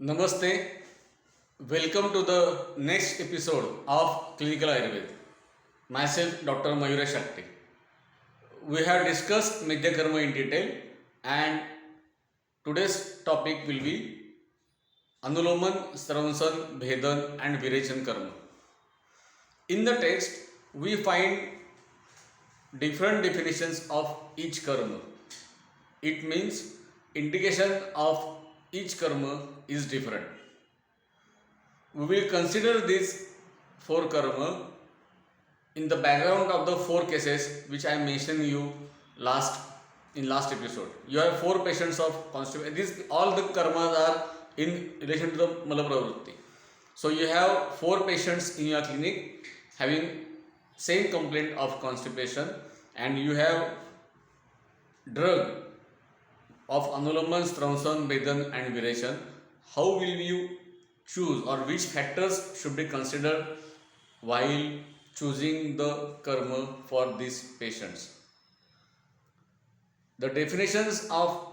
Namaste. Welcome to the next episode of Clinical Ayurveda. Myself, Dr. Mayuresh Agte. We have discussed Medya Karma in detail, and today's topic will be Anuloman, Sravansan, Bhedan, and Virechan Karma. In the text, we find different definitions of each karma. It means indication of each karma is different. We will consider these four karma in the background of the four cases which I mentioned you last episode. You have four patients of constipation. These all the karmas are in relation to the malapravritti. So you have four patients in your clinic having same complaint of constipation, and you have drug of Anuloman, Stronson, Bedan, and Virechan. How will you choose, or which factors should be considered while choosing the karma for these patients? The definitions of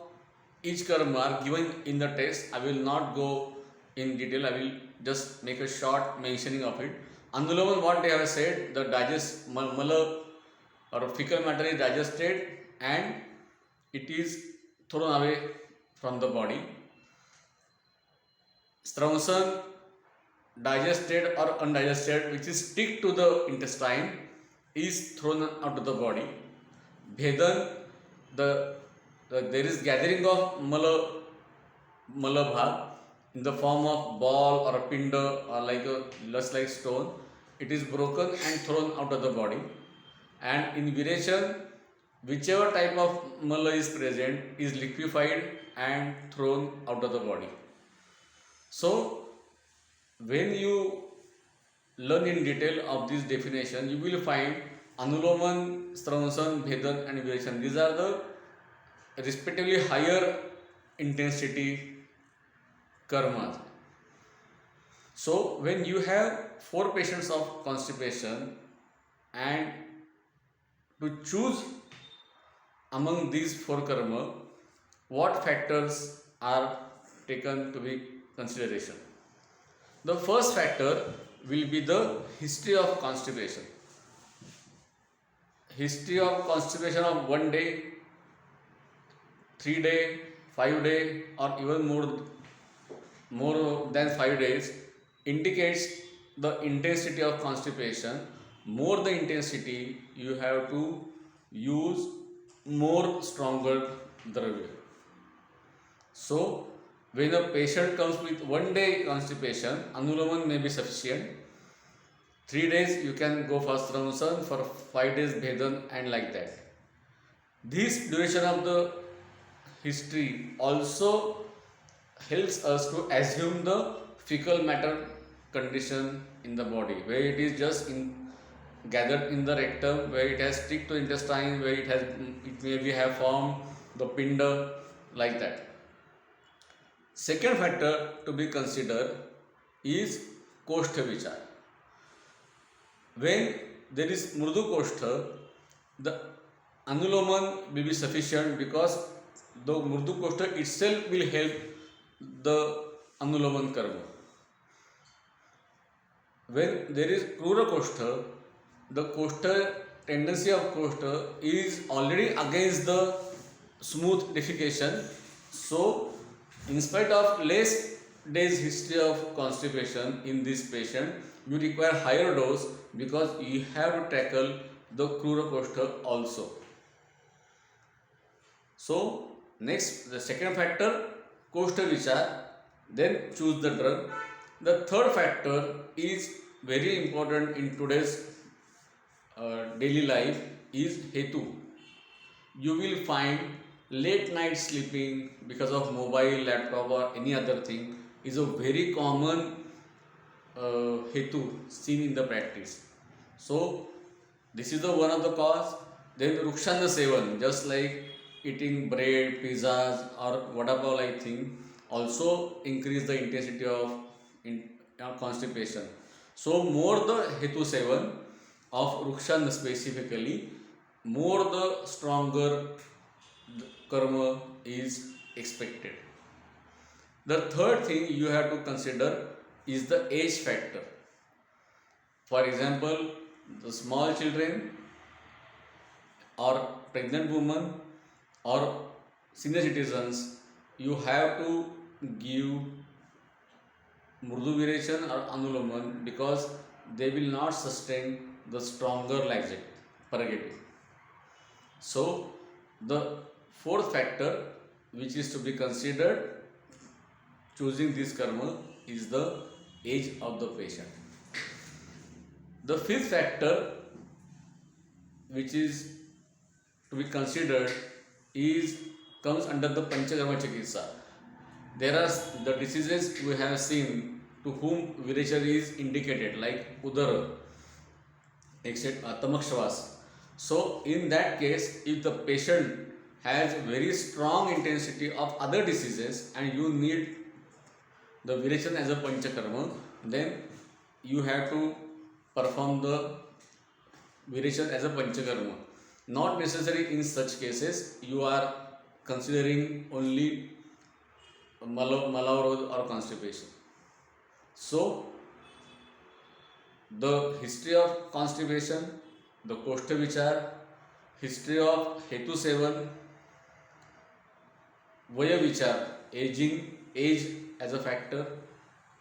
each karma are given in the text. I will not go in detail. I will just make a short mentioning of it. Anuloman, what they have said, the mala or fecal matter is digested and it is thrown away from the body. Stronson, digested or undigested, which is stick to the intestine, is thrown out of the body. Bhedan, there is gathering of mala bhag in the form of ball or a pinda or like a lust like stone. It is broken and thrown out of the body. And in Virechan, whichever type of mala is present is liquefied and thrown out of the body. So, when you learn in detail of this definition, you will find Anuloman, Stronson, Bhedan, and Virechan. These are the respectively higher intensity karmas. So, when you have four patients of constipation and to choose among these four karma, what factors are taken to be consideration? The first factor will be the history of constipation. History of constipation of 1 day, 3 day, 5 day, or even more than 5 days indicates the intensity of constipation. More the intensity, you have to use more stronger dravya. So, when a patient comes with 1 day constipation, Anuloman may be sufficient. 3 days you can go for Stronson, for 5 days Bhedan, and like that. This duration of the history also helps us to assume the fecal matter condition in the body, where it is just gathered in the rectum, where it has stick to intestine, where it maybe have formed the pinda, like that. Second factor to be considered is Koshtha Vichar. When there is Mrudu Koshtha, the Anuloman will be sufficient because the Mrudu Koshtha itself will help the Anuloman karma. When there is Krura Koshtha, the Koshtha tendency of Koshtha is already against the smooth defecation. So, in spite of less days history of constipation in this patient, you require higher dose because you have to tackle the Krura Koshtha also. So, next, the second factor, Koshtha Vichar, then choose the drug. The third factor is very important in today's daily life is Hetu. You will find late night sleeping because of mobile, laptop, or any other thing is a very common Hetu seen in the practice. So, this is the one of the cause. Then Rukshanda Sevan, just like eating bread, pizzas, or whatever like thing, also increase the intensity of constipation. So, more the Hetu Sevan of Rukshanda specifically, more the stronger karma is expected. The third thing you have to consider is the age factor. For example, the small children or pregnant women or senior citizens, you have to give murdu viration or anuloman because they will not sustain the stronger laxative purgative. So the fourth factor which is to be considered choosing this karma is the age of the patient. The fifth factor which is to be considered is comes under the panchakarma chikitsa. There are the diseases we have seen to whom virachar is indicated, like udara, etc., tamakshvas. So in that case, if the patient has very strong intensity of other diseases and you need the virachar as a panchakarma, then you have to perform the virachar as a panchakarma. Not necessary in such cases, you are considering only malavrod or constipation. So the history of constipation, the Koshtha Vichar, history of Hetu Sevan, Vaya Vichar, age as a factor,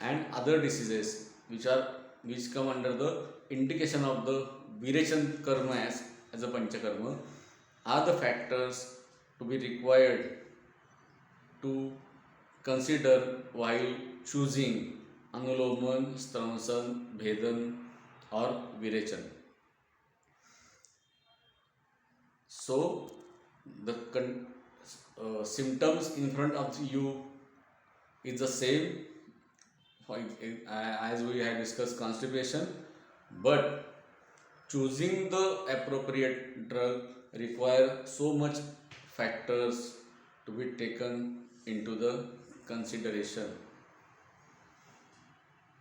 and other diseases which come under the indication of the Virachan karma as a panchakarma are the factors to be required to consider while choosing anuloman, stramsan, bhedan or virachan. So the symptoms in front of you is the same as we have discussed constipation, but choosing the appropriate drug require so much factors to be taken into the consideration.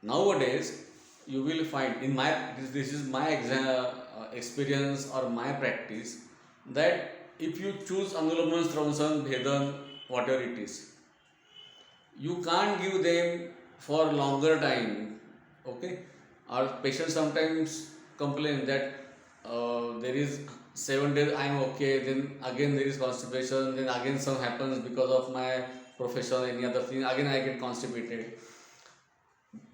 Nowadays, you will find in this is my experience or my practice that if you choose anuloman, stramsan, bhedan, whatever it is, you can't give them for longer time. Okay, our patients sometimes complain that there is 7 days I am okay, then again there is constipation, then again some happens because of my profession, any other thing, again I get constipated.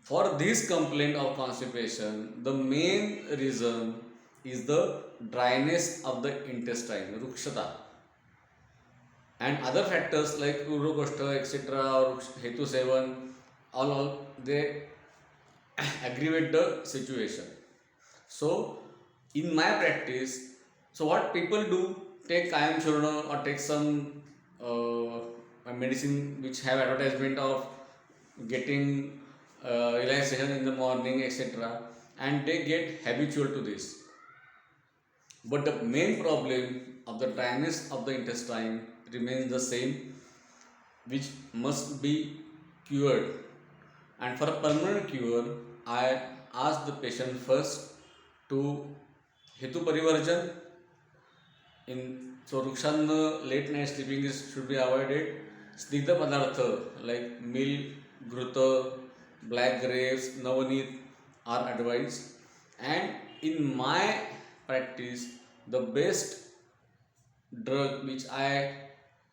For this complaint of constipation, the main reason is the dryness of the intestine, rukshata, and other factors like urokoshtha, etc., or hetu sevan, all they aggravate the situation. So, in my practice, so what people do, take Kayam Churna or take some medicine which have advertisement of getting relaxation in the morning, etc., and they get habitual to this. But the main problem of the dryness of the intestine remains the same, which must be cured. And for a permanent cure, I ask the patient first to Hetu Parivarjan. So Rukshan late night sleeping should be avoided. Snigdha Padartha like milk, grutha, black grapes, navaneet are advised. And in my practice, the best drug which I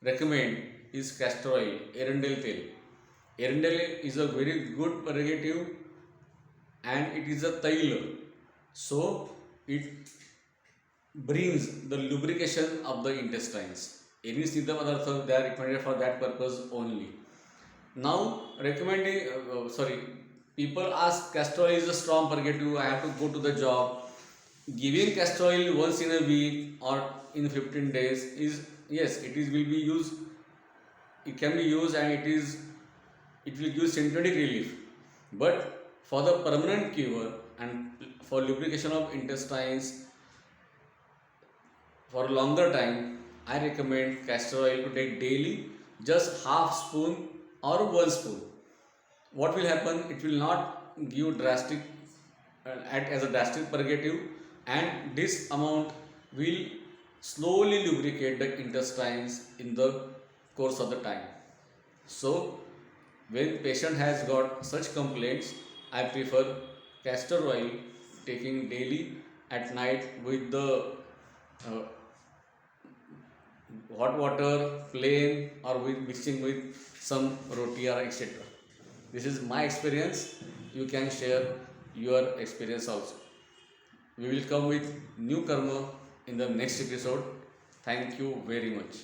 recommend is castor oil, erindale tel. Erindale is a very good purgative and it is a tail. So it brings the lubrication of the intestines. Any Siddha Padartha they are recommended for that purpose only. Now people ask castor oil is a strong purgative, I have to go to the job. Giving castor oil once in a week or in 15 days is, yes, it will be used, it can be used and it will give symptomatic relief. But for the permanent cure and for lubrication of intestines for a longer time, I recommend castor oil to take daily, just half spoon or 1 spoon. What will happen? It will not give drastic, act as a drastic purgative, and this amount will slowly lubricate the intestines in the course of the time. So When patient has got such complaints, I prefer castor oil taking daily at night with the uh, hot water, plain, or with mixing with some roti or etc. This is my experience. You can share your experience also. We will come with new karma in the next episode. Thank you very much.